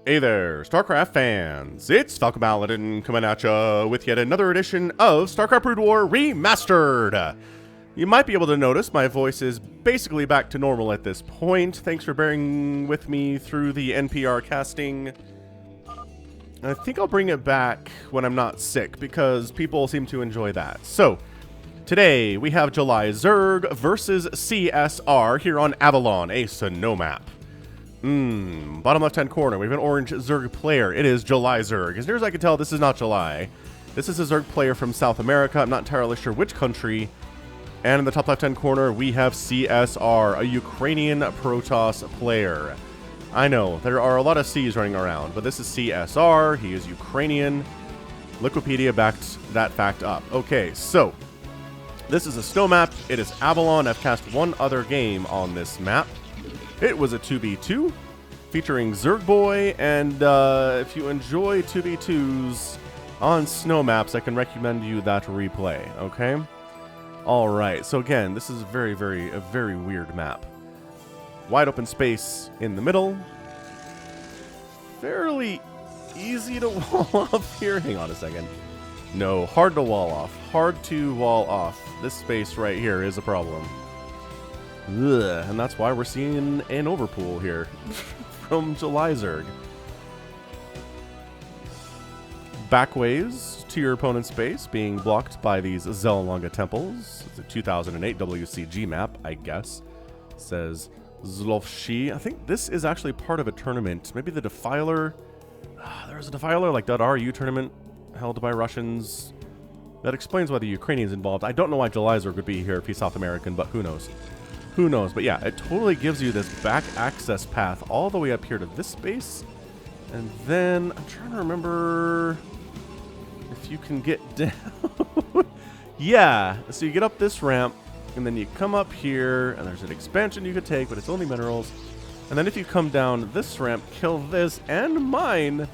Hey there, StarCraft fans! It's Falcon Paladin coming at ya with yet another edition of StarCraft Brood War Remastered! You might be able to notice my voice is basically back to normal at this point. Thanks for bearing with me through the NPR casting. I think I'll bring it back when I'm not sick, because people seem to enjoy that. So, today we have JulyZurg versus CSR here on Avalon, a snow map. Bottom left-hand corner, we have an orange Zerg player. It is JulyZurg. As near as I can tell, this is not July. This is a Zerg player from South America. I'm not entirely sure which country. And in the top left-hand corner, we have CSR, a Ukrainian Protoss player. I know, there are a lot of C's running around, but this is CSR. He is Ukrainian. Wikipedia backed that fact up. Okay, so this is a snow map. It is Avalon. I've cast one other game on this map. It was a 2v2 featuring Zerg Boy, and if you enjoy 2v2s on snow maps, I can recommend you that replay, okay? Alright, so again, this is a very weird map. Wide open space in the middle. Fairly easy to wall off here. Hang on a second. No, hard to wall off. Hard to wall off. This space right here is a problem. Ugh, and that's why we're seeing an overpool here from JulyZurg. Backways to your opponent's base, being blocked by these Zelonga temples. It's a 2008 WCG map, I guess. It says Zlovshi. I think this is actually part of a tournament. Maybe the Defiler. There's a Defiler like .ru tournament held by Russians. That explains why the Ukrainians involved. I don't know why JulyZurg would be here if he's South American, but who knows. Who knows? But yeah, it totally gives you this back access path all the way up here to this space. And then, I'm trying to remember if you can get down. Yeah, so you get up this ramp, and then you come up here, and there's an expansion you could take, but it's only minerals. And then if you come down this ramp, kill this and mine,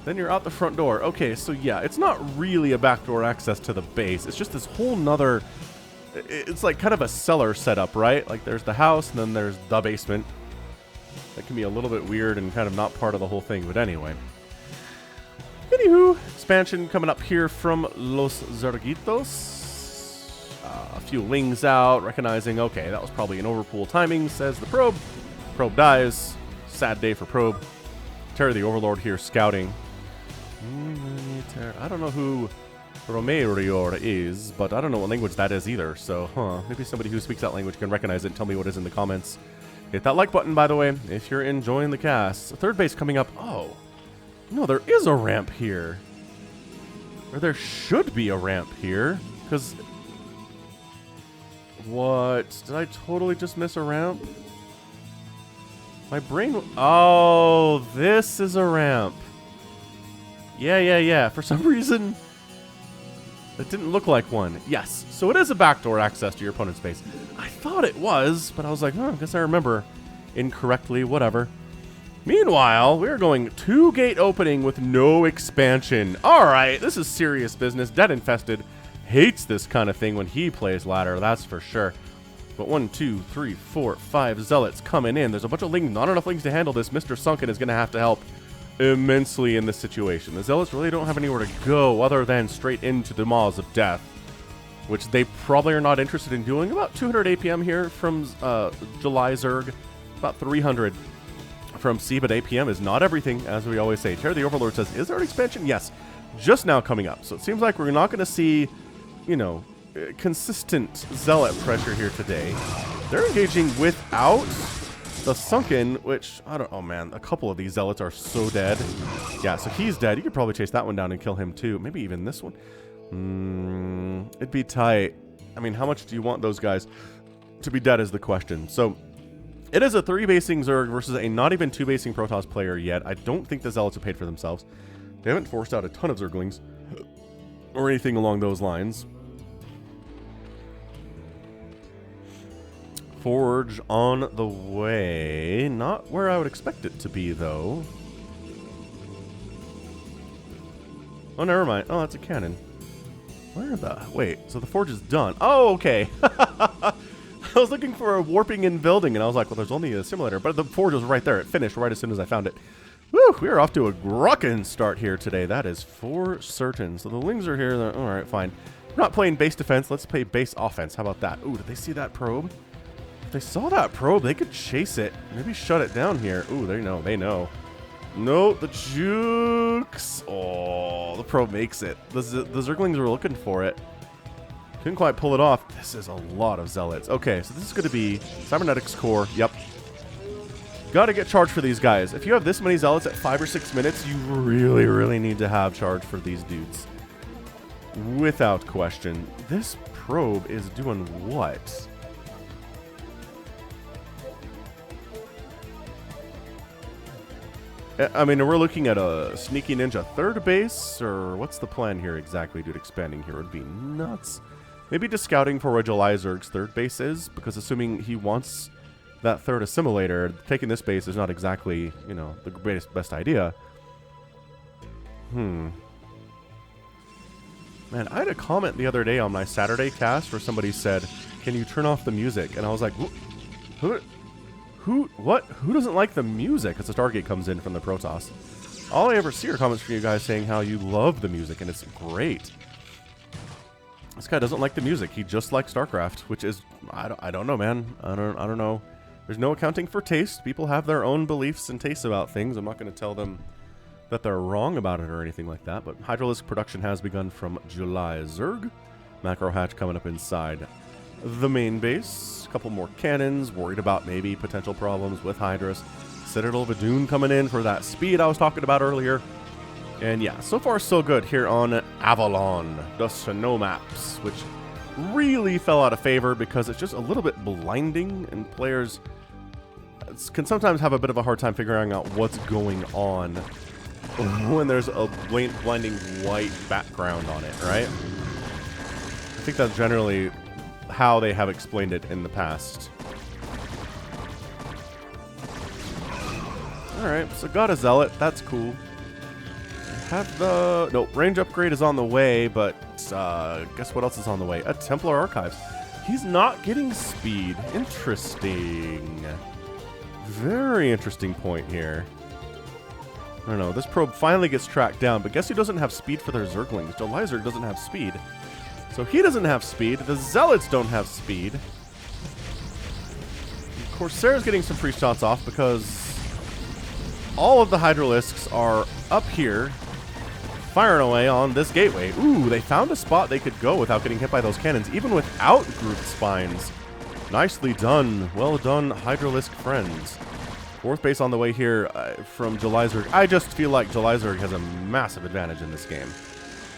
then you're out the front door. Okay, so yeah, it's not really a backdoor access to the base. It's just this whole nother... It's like kind of a cellar setup, right? Like there's the house and then there's the basement. That can be a little bit weird and kind of not part of the whole thing, but anyway. Anywho, expansion coming up here from Los Zergitos. A few lings out, recognizing, okay, that was probably an overpool timing, says the probe. Probe dies. Sad day for probe. Terry the Overlord here scouting. I don't know who Romerior is, but I don't know what language that is either, so, maybe somebody who speaks that language can recognize it and tell me what it is in the comments. Hit that like button, by the way, if you're enjoying the cast. Third base coming up. Oh, no, there is a ramp here. Or there should be a ramp here, because... What? Did I totally just miss a ramp? My brain... Oh, this is a ramp. Yeah. For some reason... It didn't look like one. Yes, so it is a backdoor access to your opponent's base. I thought it was, but I was like, oh, I guess I remember incorrectly, whatever. Meanwhile, we're going 2-gate opening with no expansion. All right, this is serious business. Dead Infested hates this kind of thing when he plays ladder, that's for sure. But 1, 2, 3, 4, 5 Zealots coming in. There's a bunch of lings, not enough lings to handle this. Mr. Sunken is going to have to help immensely in this situation. The Zealots really don't have anywhere to go other than straight into the Maws of Death, which they probably are not interested in doing. About 200 APM here from JulyZurg, about 300 from C, but APM is not everything, as we always say. Terry the Overlord says, is there an expansion? Yes, just now coming up. So it seems like we're not going to see, you know, consistent Zealot pressure here today. They're engaging without the Sunken, which, I don't... Oh, man. A couple of these Zealots are so dead. Yeah, so he's dead. You could probably chase that one down and kill him, too. Maybe even this one. It'd be tight. I mean, how much do you want those guys to be dead is the question. So, it is a 3-basing Zerg versus a not even 2-basing Protoss player yet. I don't think the Zealots have paid for themselves. They haven't forced out a ton of Zerglings or anything along those lines. Forge on the way. Not where I would expect it to be, though. Oh, never mind. Oh, that's a cannon. Where the... Wait, so the forge is done. Oh, okay. I was looking for a warping in building, and I was like, well, there's only a simulator. But the forge was right there. It finished right as soon as I found it. Whew, we are off to a gruckin' start here today. That is for certain. So the Lings are here. All right, fine. We're not playing base defense. Let's play base offense. How about that? Ooh, did they see that probe? If they saw that probe, they could chase it. Maybe shut it down here. Ooh, they know. They know. No, the jukes. Oh, the probe makes it. The Zerglings were looking for it. Couldn't quite pull it off. This is a lot of zealots. Okay, so this is going to be Cybernetics Core. Yep. Got to get charged for these guys. If you have this many zealots at 5 or 6 minutes, you really, really need to have charge for these dudes. Without question. This probe is doing what? I mean, we're looking at a Sneaky Ninja third base, or what's the plan here exactly, dude? Expanding here would be nuts. Maybe just scouting for where JulyZurg's third base is, because assuming he wants that third assimilator, taking this base is not exactly, you know, the best idea. Man, I had a comment the other day on my Saturday cast where somebody said, "Can you turn off the music?" And I was like, Who doesn't like the music? As the Stargate comes in from the Protoss. All I ever see are comments from you guys saying how you love the music, and it's great. This guy doesn't like the music. He just likes StarCraft, which is, I don't know, man. I don't know. There's no accounting for taste. People have their own beliefs and tastes about things. I'm not going to tell them that they're wrong about it or anything like that. But Hydralisk production has begun from JulyZurg. Macro hatch coming up inside the main base. A couple more cannons. Worried about maybe potential problems with Hydras. Citadel of Adun coming in for that speed I was talking about earlier. And yeah, so far so good here on Avalon, the snow maps, which really fell out of favor because it's just a little bit blinding, and players can sometimes have a bit of a hard time figuring out what's going on when there's a blinding white background on it, right? I think that's generally how they have explained it in the past. Alright, so got a Zealot, that's cool. Have the... Nope, range upgrade is on the way, but guess what else is on the way? A Templar Archives. He's not getting speed. Interesting. Very interesting point here. I don't know, this probe finally gets tracked down, but guess who doesn't have speed for their Zerglings? JulyZurg doesn't have speed. So he doesn't have speed. The Zealots don't have speed. Corsair's getting some free shots off because all of the Hydralisks are up here firing away on this gateway. Ooh, they found a spot they could go without getting hit by those cannons, even without grouped spines. Nicely done. Well done, Hydralisk friends. Fourth base on the way here from JulyZurg. I just feel like JulyZurg has a massive advantage in this game.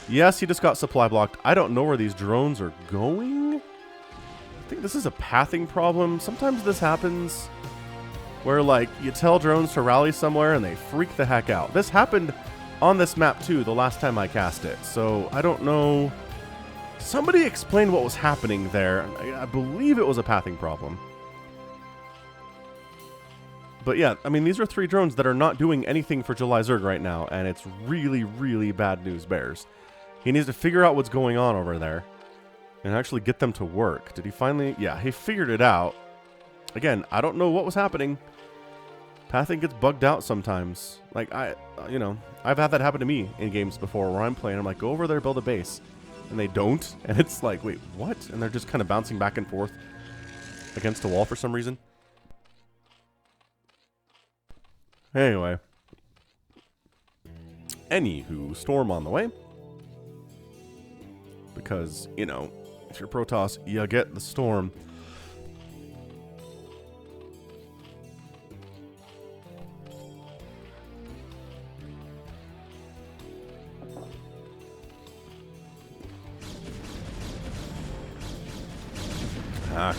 Yes, he just got supply blocked. I don't know where these drones are going. I think this is a pathing problem. Sometimes this happens where, like, you tell drones to rally somewhere and they freak the heck out. This happened on this map, too, the last time I cast it. So, I don't know. Somebody explained what was happening there. I believe it was a pathing problem. But yeah, I mean, these are 3 drones that are not doing anything for JulyZurg right now, and it's really, really bad news bears. He needs to figure out what's going on over there and actually get them to work. Did he finally? Yeah, he figured it out. Again, I don't know what was happening. Pathing gets bugged out sometimes. Like, you know, I've had that happen to me in games before where I'm playing. I'm like, go over there, build a base. And they don't. And it's like, wait, what? And they're just kind of bouncing back and forth against a wall for some reason. Anyway. Anywho, storm on the way. Because, you know, if you're Protoss, you get the storm.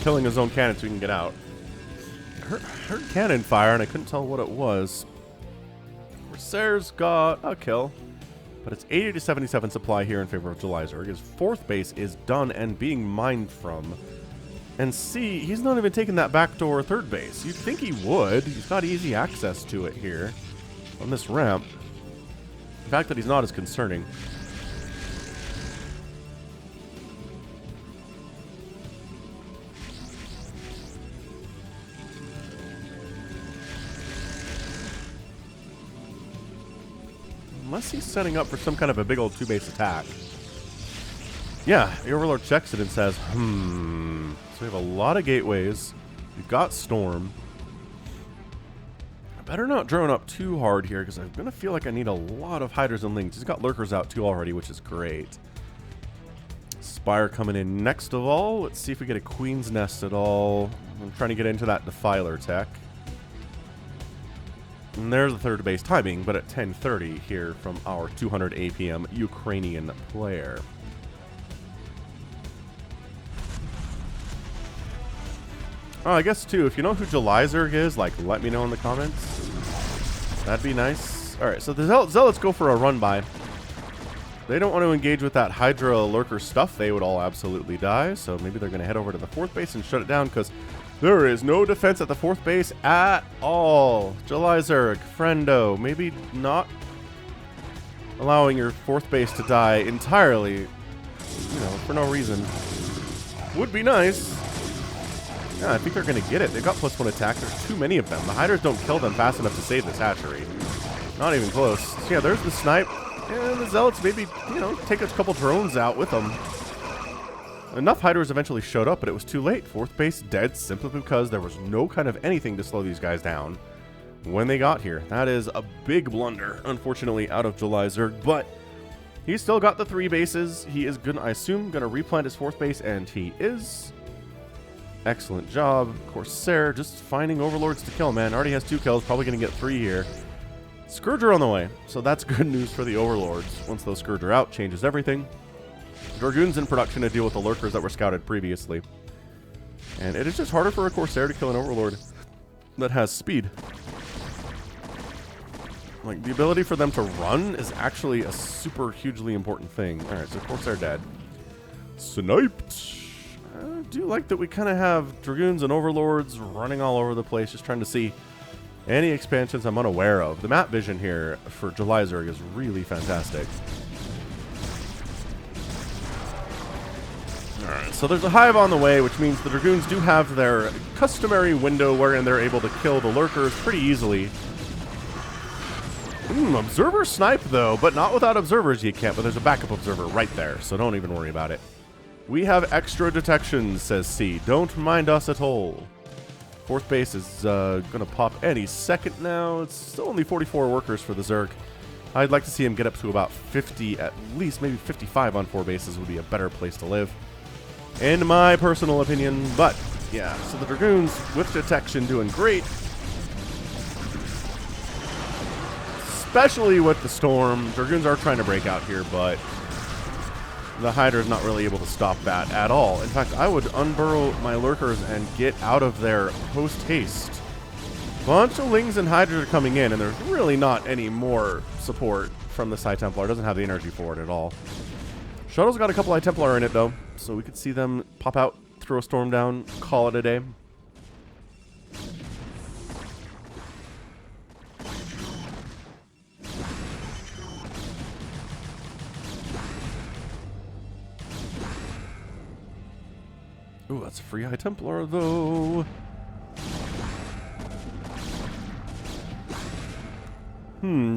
Killing his own cannon so he can get out. Heard cannon fire and I couldn't tell what it was. Corsair's got a kill. But it's 80 to 77 supply here in favor of JulyZurg. His 4th base is done and being mined from. And see, he's not even taking that backdoor 3rd base. You'd think he would. He's got easy access to it here on this ramp. The fact that he's not is concerning. unless he's setting up for some kind of a big old 2-base attack. Yeah, the Overlord checks it and says, So we have a lot of gateways. We've got Storm. I better not drone up too hard here, because I'm going to feel like I need a lot of Hydras and Lings. He's got Lurkers out too already, which is great. Spire coming in next of all. Let's see if we get a Queen's Nest at all. I'm trying to get into that Defiler tech. And there's the third base timing, but at 10:30 here from our 200 APM Ukrainian player. Oh, I guess, too, if you know who JulyZurg is, like, let me know in the comments. That'd be nice. Alright, so the Zealots go for a run-by. They don't want to engage with that Hydra Lurker stuff. They would all absolutely die, so maybe they're going to head over to the 4th base and shut it down, because there is no defense at the 4th base at all. JulyZurg, friendo, maybe not allowing your 4th base to die entirely, you know, for no reason. Would be nice. Yeah, I think they're going to get it. They've got +1 attack. There's too many of them. The Hydras don't kill them fast enough to save this hatchery. Not even close. So yeah, there's the snipe. And the Zealots maybe, you know, take a couple drones out with them. Enough Hydras eventually showed up, but it was too late. 4th base dead simply because there was no kind of anything to slow these guys down when they got here. That is a big blunder, unfortunately, out of JulyZurg, but he's still got the 3 bases. He is going to, I assume, going to replant his 4th base, and he is. Excellent job. Corsair just finding Overlords to kill, man. Already has 2 kills, probably going to get 3 here. Scourger on the way, so that's good news for the Overlords. Once those Scourge are out, changes everything. Dragoons in production to deal with the Lurkers that were scouted previously. And it is just harder for a Corsair to kill an Overlord that has speed. Like, the ability for them to run is actually a super hugely important thing. Alright, so Corsair dead. Sniped! I do like that we kind of have Dragoons and Overlords running all over the place, just trying to see any expansions I'm unaware of. The map vision here for JulyZurg is really fantastic. Alright, so there's a hive on the way, which means the Dragoons do have their customary window wherein they're able to kill the Lurkers pretty easily. Observer snipe, though, but not without observers you can't, but there's a backup observer right there, so don't even worry about it. We have extra detections, says C. Don't mind us at all. 4th base is going to pop any second now. It's still only 44 workers for the Zerg. I'd like to see him get up to about 50 at least. Maybe 55 on 4 bases would be a better place to live, in my personal opinion. But, yeah, so the Dragoons with detection doing great. Especially with the Storm. Dragoons are trying to break out here, but the Hydra is not really able to stop that at all. In fact, I would unburrow my Lurkers and get out of there post-haste. Bunch of Lings and Hydras are coming in, and there's really not any more support from this High Templar. It doesn't have the energy for it at all. Shuttle's got a couple High Templar in it, though, so we could see them pop out, throw a storm down, call it a day. Ooh, that's a free High Templar, though.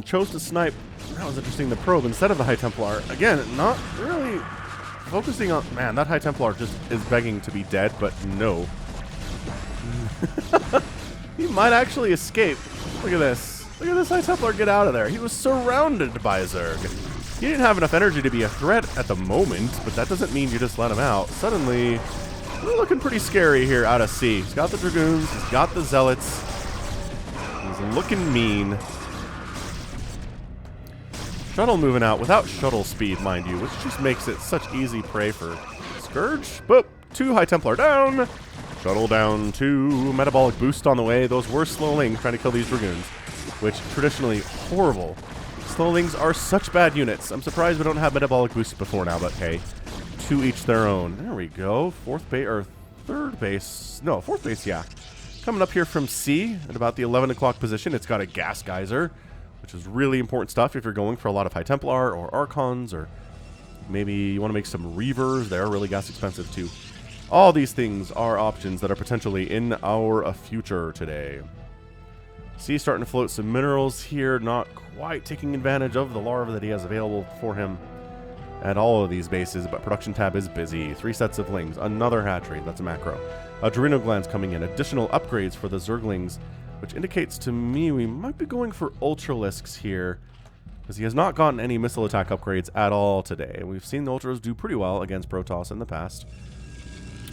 Chose to snipe. That was interesting, the probe instead of the High Templar. Again, not really focusing on... Man, that High Templar just is begging to be dead, but no. He might actually escape. Look at this. Look at this High Templar get out of there. He was surrounded by Zerg. He didn't have enough energy to be a threat at the moment, but that doesn't mean you just let him out. Suddenly... We're looking pretty scary here out of C. He's got the Dragoons. He's got the Zealots. He's looking mean. Shuttle moving out without shuttle speed, mind you, which just makes it such easy prey for Scourge. Boop. 2 High Templar down. Shuttle down 2. Metabolic boost on the way. Those were slowlings trying to kill these Dragoons, which traditionally horrible. Slowlings are such bad units. I'm surprised we don't have metabolic boost before now, but hey. To each their own. There we go. 4th base, or 3rd base. No, 4th base, yeah. Coming up here from C at about the 11 o'clock position. It's got a gas geyser, which is really important stuff if you're going for a lot of High Templar or Archons, or maybe you want to make some Reavers. They're really gas expensive too. All these things are options that are potentially in our future today. See, starting to float some minerals here, not quite taking advantage of the larva that he has available for him at all of these bases, but production tab is busy. 3 sets of lings, another hatchery, that's a macro. Adrenal glands coming in, additional upgrades for the Zerglings, which indicates to me we might be going for Ultralisks here, because he has not gotten any missile attack upgrades at all today. We've seen the Ultras do pretty well against Protoss in the past.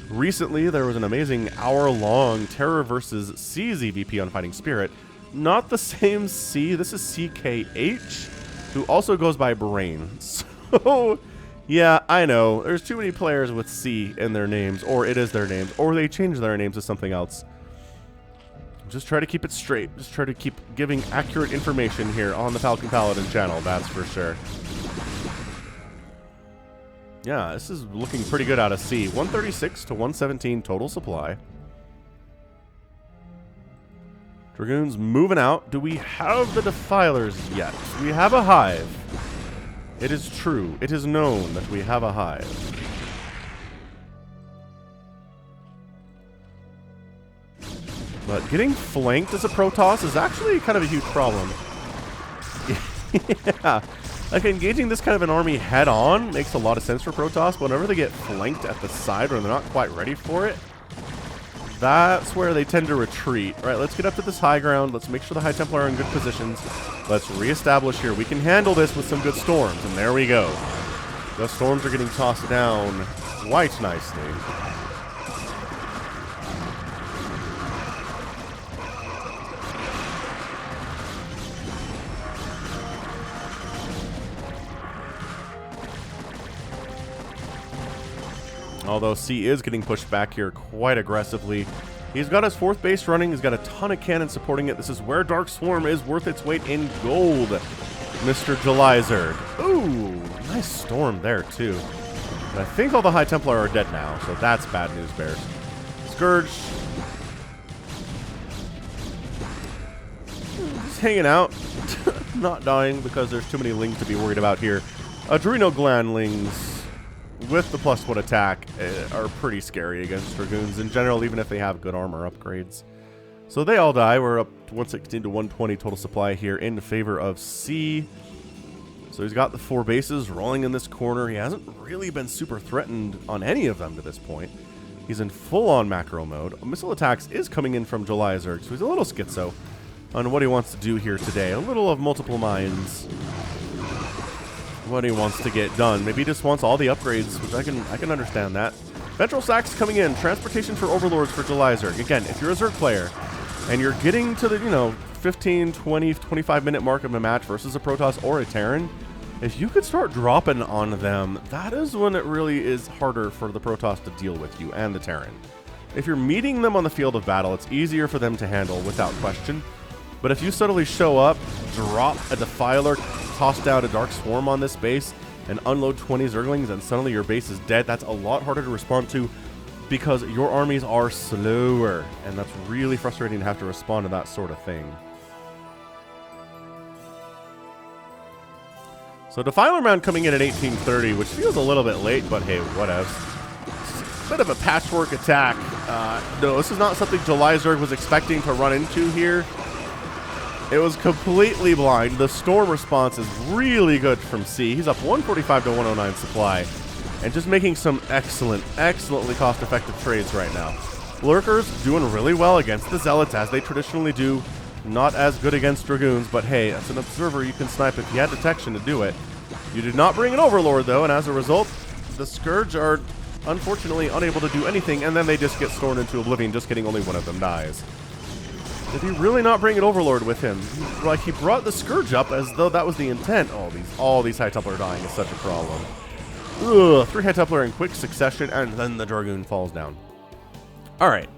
Recently, there was an amazing hour-long Terror versus CZVP on Fighting Spirit. Not the same C, this is CKH, who also goes by Brain. So, yeah, I know. There's too many players with C in their names, or it is their names, or they change their names to something else. Just try to keep it straight. Just try to keep giving accurate information here on the Falcon Paladin channel, that's for sure. Yeah, this is looking pretty good out of C. 136 to 117 total supply. Dragoons moving out. Do we have the Defilers yet? We have a hive. It is true. It is known that we have a hive. But getting flanked as a Protoss is actually kind of a huge problem. Yeah. Like, engaging this kind of an army head-on makes a lot of sense for Protoss, but whenever they get flanked at the side or they're not quite ready for it, that's where they tend to retreat. All right, let's get up to this high ground. Let's make sure the High Templar are in good positions. Let's reestablish here. We can handle this with some good storms, and there we go. The storms are getting tossed down quite nicely. Although C is getting pushed back here quite aggressively. He's got his 4th base running. He's got a ton of cannons supporting it. This is where Dark Swarm is worth its weight in gold. Mr. JulyZurg. Ooh, nice storm there, too. But I think all the High Templar are dead now, so that's bad news, Bears. Scourge. Just hanging out. Not dying because there's too many lings to be worried about here. Adrenal gland lings with the +1 attack are pretty scary against Dragoons in general, even if they have good armor upgrades. So they all die. We're up to 116 to 120 total supply here in favor of C. So he's got the 4 bases rolling in this corner. He hasn't really been super threatened on any of them to this point. He's in full-on macro mode. Missile attacks is coming in from JulyZurg, so he's a little schizo on what he wants to do here today. A little of multiple minds. What he wants to get done. Maybe he just wants all the upgrades, which I can understand that. Ventral sacks coming in. Transportation for Overlords for JulyZurg. Again, if you're a Zerg player and you're getting to the, 15, 20, 25 minute mark of a match versus a Protoss or a Terran, if you could start dropping on them, that is when it really is harder for the Protoss to deal with you and the Terran. If you're meeting them on the field of battle, it's easier for them to handle without question. But if you suddenly show up, drop a Defiler, toss down a Dark Swarm on this base, and unload 20 Zerglings, and suddenly your base is dead, that's a lot harder to respond to because your armies are slower. And that's really frustrating to have to respond to that sort of thing. So Defiler Mound coming in at 1830, which feels a little bit late, but hey, whatever. Bit of a patchwork attack. No, this is not something JulyZurg was expecting to run into here. It was completely blind. The storm response is really good from C. He's up 145 to 109 supply. And just making some excellently cost-effective trades right now. Lurkers doing really well against the Zealots, as they traditionally do. Not as good against Dragoons, but hey, as an observer, you can snipe if you had detection to do it. You did not bring an Overlord, though, and as a result, the Scourge are unfortunately unable to do anything, and then they just get stormed into oblivion. Just kidding, only one of them dies. Did he really not bring an Overlord with him? Like, he brought the Scourge up as though that was the intent. All these High Templar dying is such a problem. Ugh, 3 High Templar in quick succession, and then the Dragoon falls down. Alright.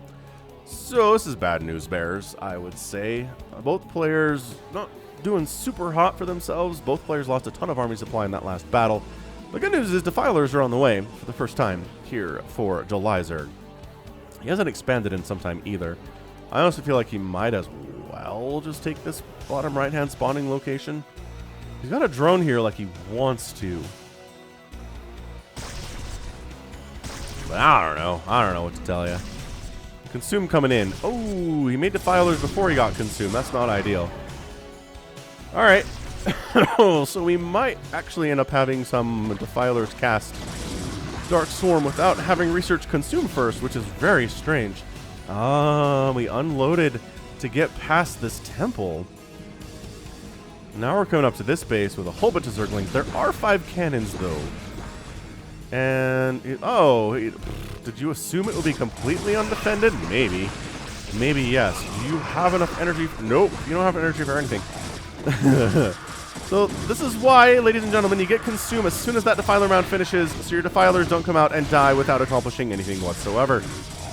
So, this is bad news, Bears, I would say. Both players not doing super hot for themselves. Both players lost a ton of army supply in that last battle. The good news is Defilers are on the way for the first time here for JulyZurg. He hasn't expanded in some time either. I honestly feel like he might as well just take this bottom right-hand spawning location. He's got a drone here like he wants to. But I don't know what to tell you. Consume coming in. Oh, he made defilers before he got consumed. That's not ideal. All right. So we might actually end up having some defilers cast Dark Swarm without having research consume first, which is very strange. We unloaded to get past this temple. Now we're coming up to this base with a whole bunch of Zerglings. There are 5 cannons, though. And, did you assume it would be completely undefended? Maybe. Maybe yes. Do you have enough energy? Nope, you don't have energy for anything. So this is why, ladies and gentlemen, you get consumed as soon as that Defiler round finishes, so your Defilers don't come out and die without accomplishing anything whatsoever.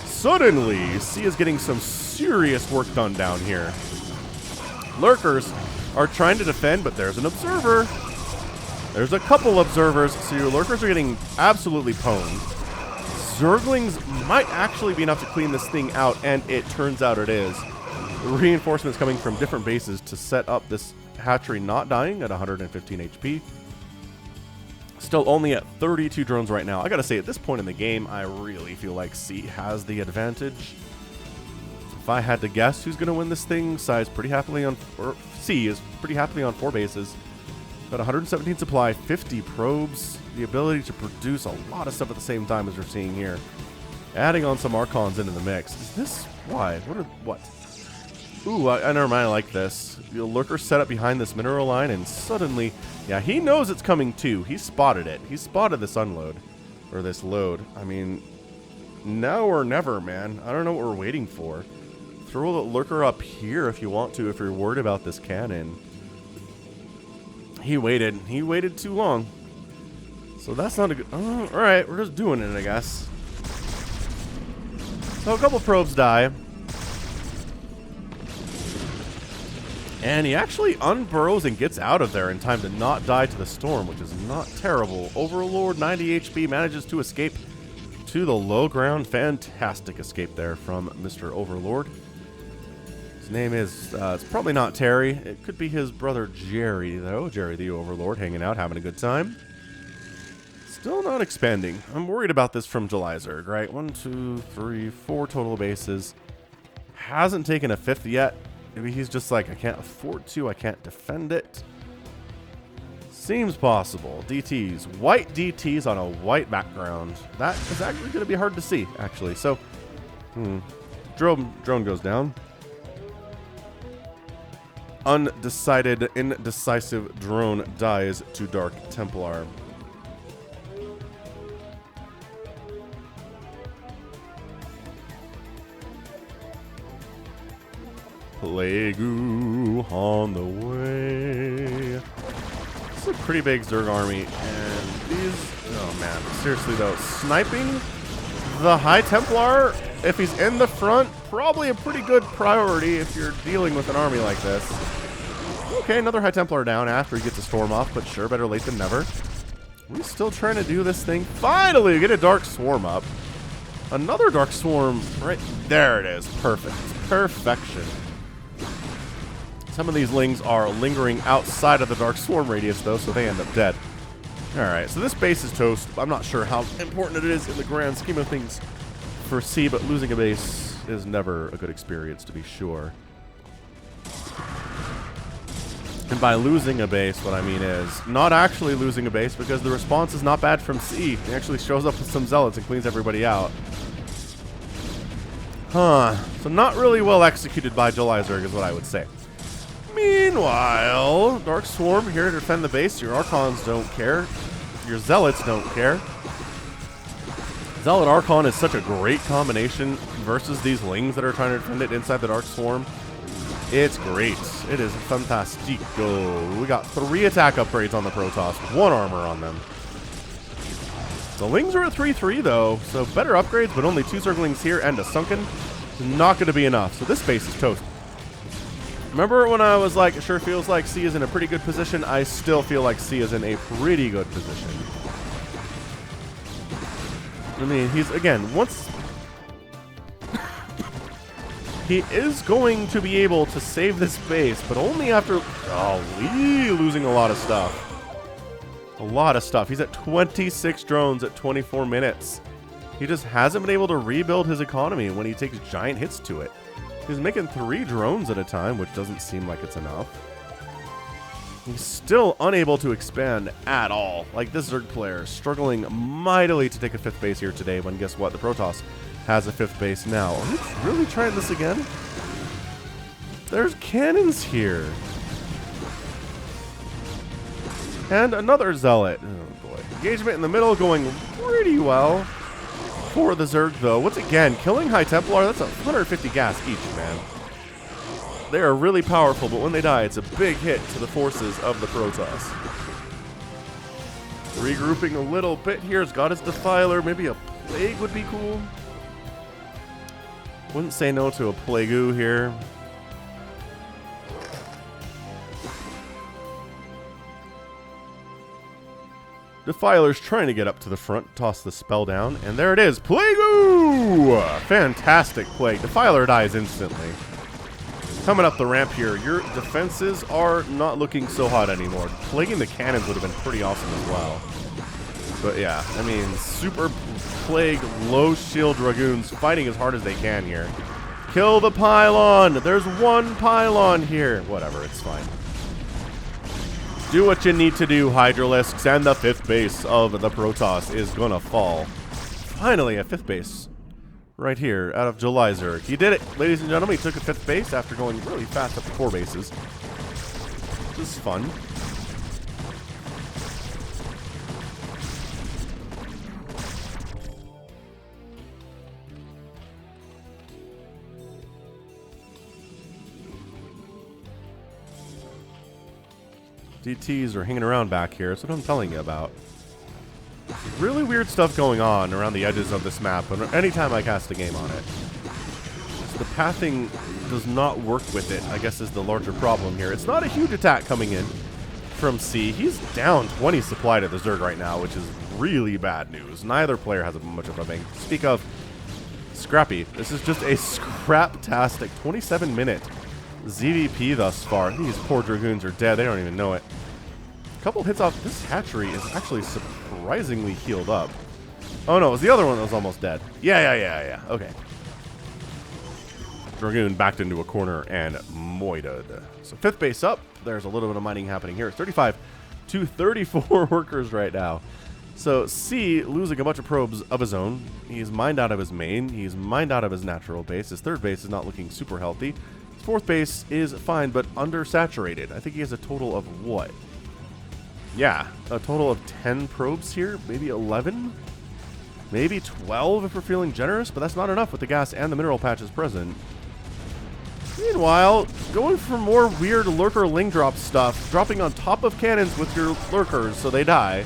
Suddenly, C is getting some serious work done down here. Lurkers are trying to defend, but there's an observer. There's a couple observers, so your Lurkers are getting absolutely pwned. Zerglings might actually be enough to clean this thing out, and it turns out it is. Reinforcements coming from different bases to set up this hatchery not dying at 115 HP. Still only at 32 drones right now. I gotta say, at this point in the game, I really feel like C has the advantage. If I had to guess who's gonna win this thing, C is pretty happily on 4 bases. Got 117 supply, 50 probes, the ability to produce a lot of stuff at the same time as we're seeing here. Adding on some Archons into the mix. Is this why? What? Ooh, I never mind, I like this. The Lurker set up behind this mineral line, and suddenly, yeah, he knows it's coming too. He spotted it. He spotted this unload, or this load. I mean, now or never, man. I don't know what we're waiting for. Throw the Lurker up here if you want to, if you're worried about this cannon. He waited. He waited too long. So that's not a good... Oh, alright, we're just doing it, I guess. So a couple probes die. And he actually unburrows and gets out of there in time to not die to the storm, which is not terrible. Overlord, 90 HP, manages to escape to the low ground. Fantastic escape there from Mr. Overlord. His name is, it's probably not Terry. It could be his brother Jerry, though. Jerry the Overlord, hanging out, having a good time. Still not expanding. I'm worried about this from JulyZurg, right? 1, 2, 3, 4 total bases. Hasn't taken a 5th yet. Maybe he's just like, I can't afford to. I can't defend it. Seems possible. DTs. White DTs on a white background. That is actually going to be hard to see, actually. So, drone goes down. Undecided, indecisive drone dies to Dark Templar. Plague on the way. It's a pretty big Zerg army, and these... Oh, man. Seriously, though. Sniping the High Templar, if he's in the front, probably a pretty good priority if you're dealing with an army like this. Okay, another High Templar down after he gets a storm off, but sure, better late than never. We're still trying to do this thing. Finally, get a Dark Swarm up. Another Dark Swarm right there. It is. Perfect. Perfection. Some of these lings are lingering outside of the Dark Swarm radius, though, so they end up dead. Alright, so this base is toast. I'm not sure how important it is in the grand scheme of things for C, but losing a base is never a good experience, to be sure. And by losing a base, what I mean is not actually losing a base, because the response is not bad from C. He actually shows up with some zealots and cleans everybody out. Huh. So not really well executed by JulyZurg is what I would say. Meanwhile, Dark Swarm here to defend the base. Your Archons don't care. Your Zealots don't care. Zealot Archon is such a great combination versus these Lings that are trying to defend it inside the Dark Swarm. It's great. It is fantastico. We got 3 attack upgrades on the Protoss, 1 armor on them. The Lings are at 3-3 though, so better upgrades, but only 2 Zerglings here and a Sunken. Not going to be enough, so this base is toast. Remember when I was like, it sure feels like C is in a pretty good position? I still feel like C is in a pretty good position. I mean, he's, again, once... he is going to be able to save this base, but only after... Oh, losing a lot of stuff. A lot of stuff. He's at 26 drones at 24 minutes. He just hasn't been able to rebuild his economy when he takes giant hits to it. He's making 3 drones at a time, which doesn't seem like it's enough. He's still unable to expand at all. Like, this Zerg player struggling mightily to take a 5th base here today, when guess what? The Protoss has a 5th base now. Are we really trying this again? There's cannons here. And another Zealot. Oh boy. Engagement in the middle going pretty well for the Zerg, though. Once again, killing High Templar, that's 150 gas each, man. They are really powerful, but when they die, it's a big hit to the forces of the Protoss. Regrouping a little bit here. It's got his Defiler. Maybe a Plague would be cool. Wouldn't say no to a Plague-oo here. Defiler's trying to get up to the front, toss the spell down, and there it is. Plague-oo! Fantastic Plague. Defiler dies instantly. Coming up the ramp here, your defenses are not looking so hot anymore. Plaguing the cannons would have been pretty awesome as well. But yeah, I mean, super Plague, low shield Dragoons fighting as hard as they can here. Kill the pylon! There's 1 pylon here. Whatever, it's fine. Do what you need to do, Hydralisks, and the 5th base of the Protoss is gonna fall. Finally, a 5th base right here out of JulyZurg. He did it, ladies and gentlemen. He took a 5th base after going really fast up to 4 bases. This is fun. DTs are hanging around back here. That's what I'm telling you about. Really weird stuff going on around the edges of this map, and anytime I cast a game on it. The pathing does not work with it, I guess, is the larger problem here. It's not a huge attack coming in from C. He's down 20 supply to the Zerg right now, which is really bad news. Neither player has much of a bank. Speak of scrappy, this is just a scrap-tastic 27-minute ZVP thus far. These poor Dragoons are dead. They don't even know it. A couple hits off. This hatchery is actually surprisingly healed up. Oh no, it was the other one that was almost dead. Yeah. Okay. Dragoon backed into a corner and moited. So 5th base up. There's a little bit of mining happening here. 35 to 34 workers right now. So C losing a bunch of probes of his own. He's mined out of his main. He's mined out of his natural base. His 3rd base is not looking super healthy. His 4th base is fine, but undersaturated. I think he has a total of what? Yeah, a total of 10 probes here, maybe 11, maybe 12 if we're feeling generous, but that's not enough with the gas and the mineral patches present. Meanwhile, going for more weird lurker ling drop stuff, dropping on top of cannons with your lurkers so they die.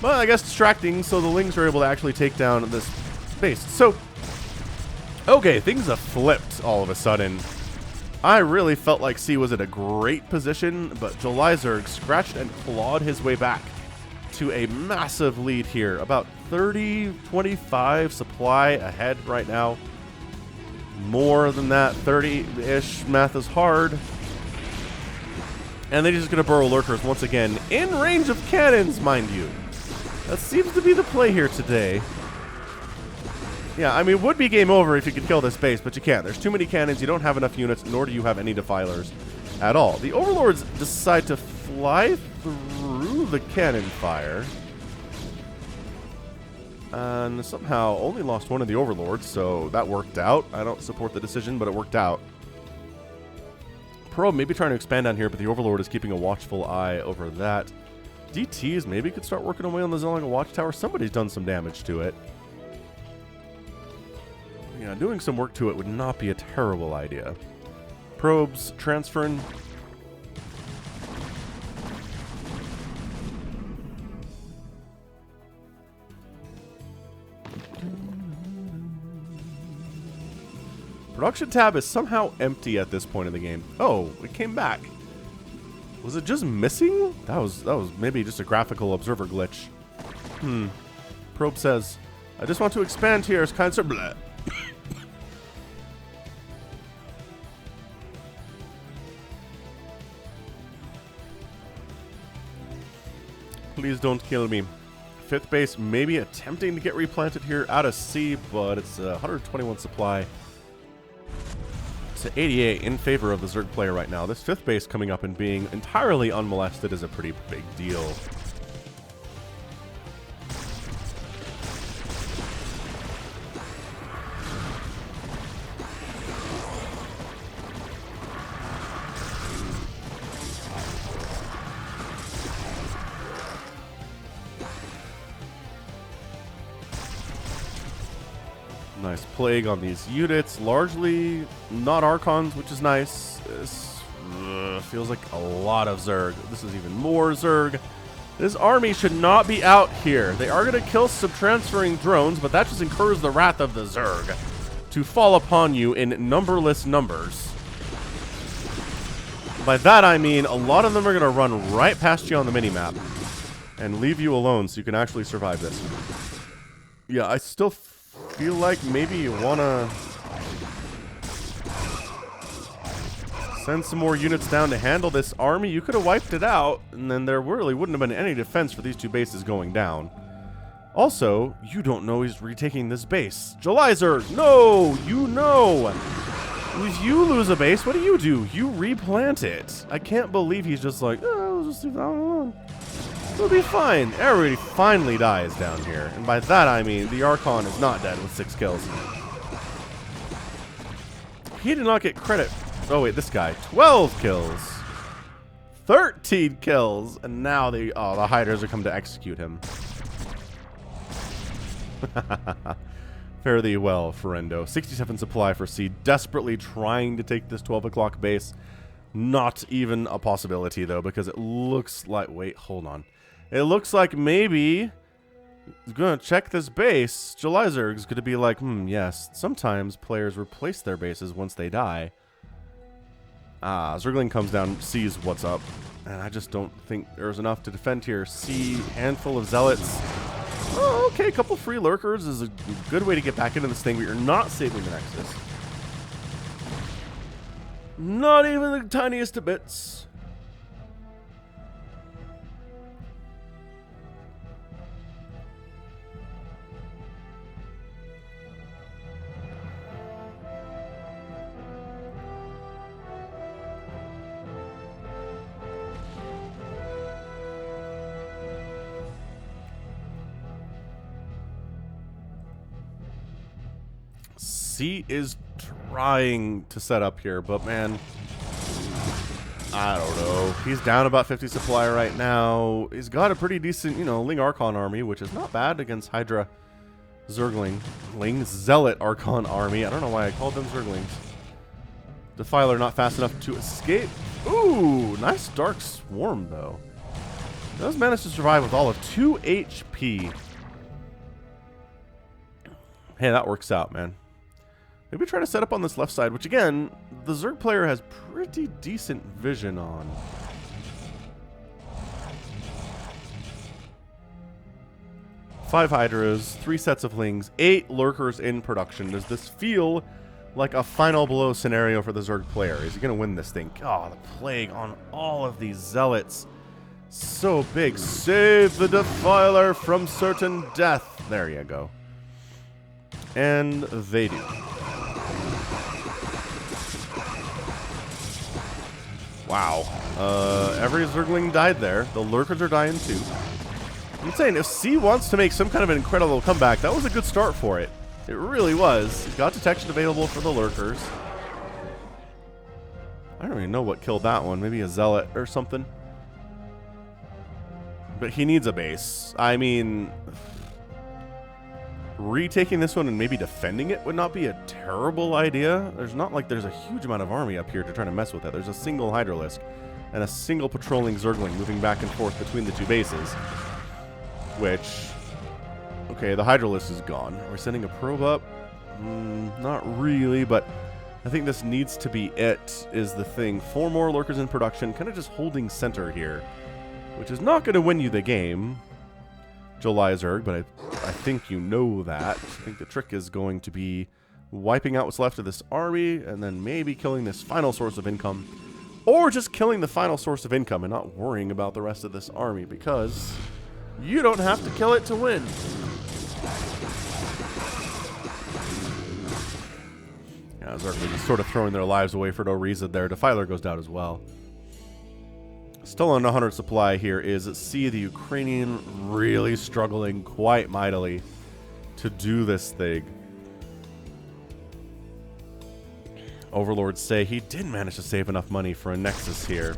But I guess distracting so the lings are able to actually take down this base. So, okay, things have flipped all of a sudden. I really felt like C was in a great position, but JulyZurg scratched and clawed his way back to a massive lead here. About 30, 25 supply ahead right now. More than that, 30-ish. Math is hard. And they're just going to burrow lurkers once again, in range of cannons, mind you. That seems to be the play here today. Yeah, I mean, it would be game over if you could kill this base, but you can't. There's too many cannons, you don't have enough units, nor do you have any defilers at all. The Overlords decide to fly through the cannon fire. And somehow only lost one of the Overlords, so that worked out. I don't support the decision, but it worked out. Probe maybe trying to expand down here, but the Overlord is keeping a watchful eye over that. DTs maybe could start working away on the Zelanga Watchtower. Somebody's done some damage to it. Yeah, doing some work to it would not be a terrible idea. Probes transferring. Production tab is somehow empty at this point in the game. Oh, it came back. Was it just missing? That was maybe just a graphical observer glitch. Probe says, I just want to expand here as kind of bleh. Please don't kill me. fifth base maybe attempting to get replanted here out of C, but it's 121 supply to 88 in favor of the Zerg player right now. This fifth base coming up and being entirely unmolested is a pretty big deal. Nice plague on these units. Largely not Archons, which is nice. This feels like a lot of Zerg. This is even more Zerg. This army should not be out here. They are going to kill some transferring drones, but that just incurs the wrath of the Zerg to fall upon you in numberless numbers. By that I mean a lot of them are going to run right past you on the minimap and leave you alone so you can actually survive this. Yeah, I still feel like maybe you want to send some more units down to handle this army. You could have wiped it out, and then there really wouldn't have been any defense for these two bases going down. Also, you don't know he's retaking this base. JulyZurg, no! You know! If you lose a base, what do? You replant it. I can't believe he's just like, oh, I'll just leave that alone. It'll be fine. Everybody finally dies down here. And by that I mean the Archon is not dead with 6 kills. He did not get credit. Oh wait, this guy. 12 kills. 13 kills. And now the Hydras are come to execute him. Fare thee well, friendo. 67 supply for C. Desperately trying to take this 12 o'clock base. Not even a possibility though, because it looks like... Wait, hold on. It looks like maybe he's going to check this base. JulyZurg's going to be like, yes, sometimes players replace their bases once they die. Zergling comes down, sees what's up, and I just don't think there's enough to defend here. C, handful of zealots. Oh, okay, a couple free lurkers is a good way to get back into this thing, but you're not saving the Nexus. Not even the tiniest of bits. C is trying to set up here, but man, I don't know. He's down about 50 supply right now. He's got a pretty decent, Ling Archon army, which is not bad against Hydra Zergling. Ling Zealot Archon army. I don't know why I called them Zerglings. Defiler not fast enough to escape. Ooh, nice Dark Swarm, though. Does manage to survive with all of 2 HP. Hey, that works out, man. Maybe try to set up on this left side, which again, the Zerg player has pretty decent vision on. Five Hydras, 3 sets of Lings, 8 Lurkers in production. Does this feel like a final blow scenario for the Zerg player? Is he going to win this thing? Oh, the plague on all of these Zealots. So big. Save the Defiler from certain death. There you go. And they do. Wow. Every Zergling died there. The Lurkers are dying too. I'm saying, if C wants to make some kind of an incredible comeback, that was a good start for it. It really was. He's got detection available for the Lurkers. I don't even know what killed that one. Maybe a Zealot or something. But he needs a base. I mean, retaking this one and maybe defending it would not be a terrible idea. There's not like there's a huge amount of army up here to try to mess with it. There's a single Hydralisk and a single patrolling Zergling moving back and forth between the two bases. Which, okay, the Hydralisk is gone. Are we sending a probe up? Not really, but I think this needs to be it, is the thing. 4 more Lurkers in production, kind of just holding center here, which is not going to win you the game, JulyZurg, but I think you know that. I think the trick is going to be wiping out what's left of this army, and then maybe killing this final source of income, or just killing the final source of income and not worrying about the rest of this army, because You don't have to kill it to win. Yeah, Zerg just sort of throwing their lives away for no reason there. Defiler goes down as well. Still on 100 supply here is C, the Ukrainian, really struggling quite mightily to do this thing. Overlords say he did manage to save enough money for a Nexus here.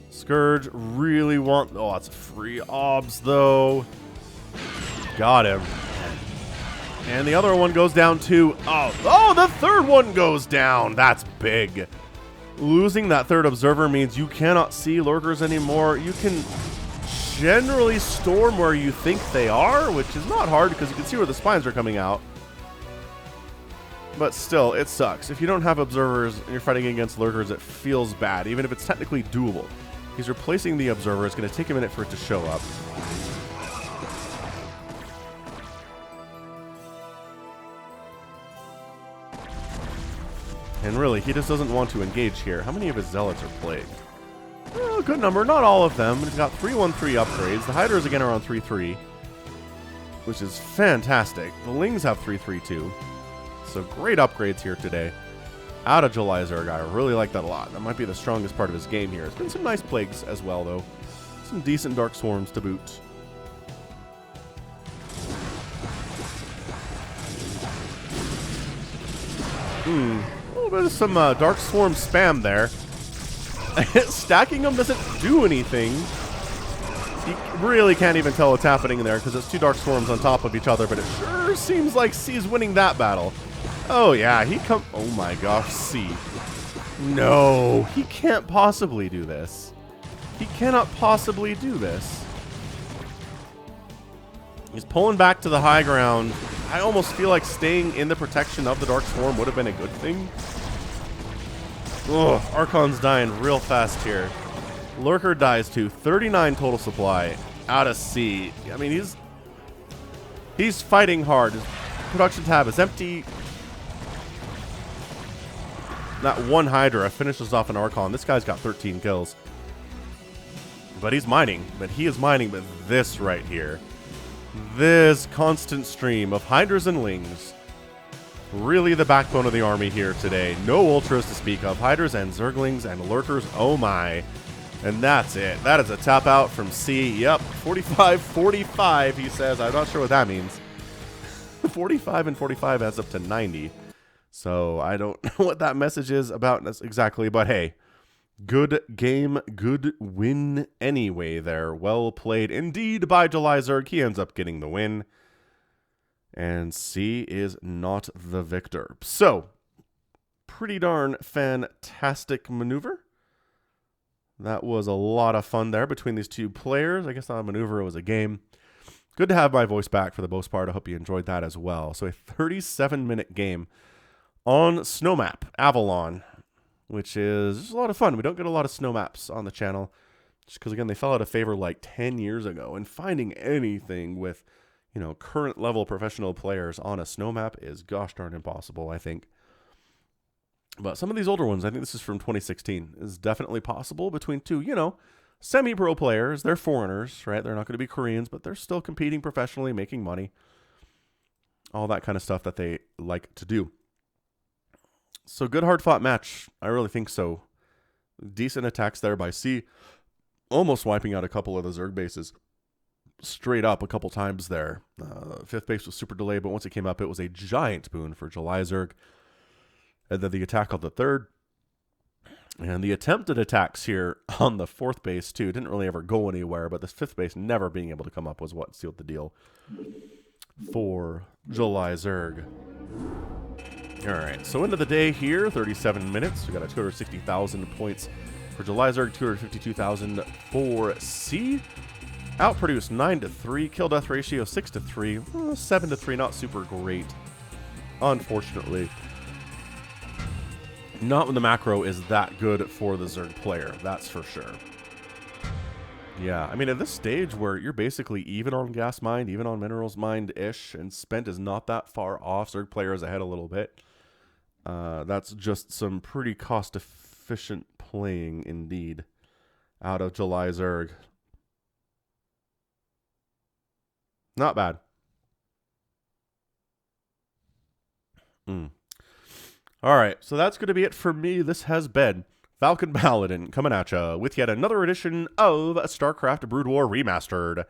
Scourge really want... Oh, it's a free obs, though. Got him. And the other one goes down, too. Oh, the third one goes down. That's big. Losing that third observer means you cannot see lurkers anymore. You can generally storm where you think they are, which is not hard because you can see where the spines are coming out. But still, it sucks. If you don't have observers and you're fighting against lurkers, it feels bad, even if it's technically doable. He's replacing the observer. It's going to take a minute for it to show up. And really, he just doesn't want to engage here. How many of his zealots are plagued? Well, a good number. Not all of them. He's got 313 upgrades. The Hydras, again, are on 3-3, which is fantastic. The Lings have 3-3 so great upgrades here today. Out of JulyZurg, I really like that a lot. That might be the strongest part of his game here. There's been some nice plagues as well, though. Some decent Dark Swarms to boot. A little bit of some Dark Swarm spam there. Stacking them doesn't do anything. You really can't even tell what's happening in there because it's two Dark Swarms on top of each other, but it sure seems like C's winning that battle. Oh, yeah, oh my gosh, C. No, he can't possibly do this. He cannot possibly do this. He's pulling back to the high ground. I almost feel like staying in the protection of the Dark Swarm would have been a good thing. Ugh, Archon's dying real fast here. Lurker dies too. 39 total supply out of C. I mean, he's fighting hard. His production tab is empty. That one Hydra finishes off an Archon. This guy's got 13 kills. But he's mining. But he is mining with this right here. This constant stream of Hydras and Lings. Really the backbone of the army here today. No Ultras to speak of. Hydras and Zerglings and Lurkers. Oh my. And that's it. That is a tap out from C. Yep. 45-45, he says. I'm not sure what that means. 45 and 45 adds up to 90. So I don't know what that message is about exactly, but hey, good game, good win anyway there. Well played indeed by JulyZurg. He ends up getting the win. And C is not the victor. So, pretty darn fantastic maneuver. That was a lot of fun there between these two players. I guess not a maneuver, it was a game. Good to have my voice back for the most part. I hope you enjoyed that as well. So a 37-minute game on snow map, Avalon, which is just a lot of fun. We don't get a lot of snow maps on the channel just because, again, they fell out of favor like 10 years ago. And finding anything with, you know, current level professional players on a snow map is gosh darn impossible, I think. But some of these older ones, I think this is from 2016, is definitely possible between two, you know, semi-pro players. They're foreigners, right? They're not going to be Koreans, but they're still competing professionally, making money. All that kind of stuff that they like to do. So good hard-fought match. I really think so. Decent attacks there by C. Almost wiping out a couple of the Zerg bases. Straight up a couple times there. Fifth base was super delayed, but once it came up, it was a giant boon for JulyZurg. And then the attack on the third. And the attempted attacks here on the fourth base, too, didn't really ever go anywhere, but this fifth base never being able to come up was what sealed the deal for JulyZurg. All right, so end of the day here, 37 minutes. We got a 260,000 points for JulyZurg, 252,000 for C. Outproduced 9-3, kill death ratio 6-3, 7-3, not super great, unfortunately. Not when the macro is that good for the Zerg player, that's for sure. Yeah, I mean, at this stage where you're basically even on gas mined, even on minerals mined-ish, and spent is not that far off, Zerg player is ahead a little bit. That's just some pretty cost-efficient playing indeed out of JulyZurg. Not bad. All right, so that's going to be it for me. This has been Falcon Paladin coming at you with yet another edition of StarCraft Brood War Remastered.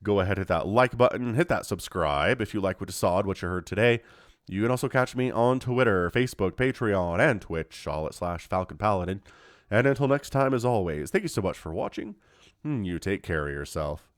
Go ahead, hit that like button, hit that subscribe if you like what you saw and what you heard today. You can also catch me on Twitter, Facebook, Patreon, and Twitch, all at /Falcon Paladin. And until next time, as always, thank you so much for watching. You take care of yourself.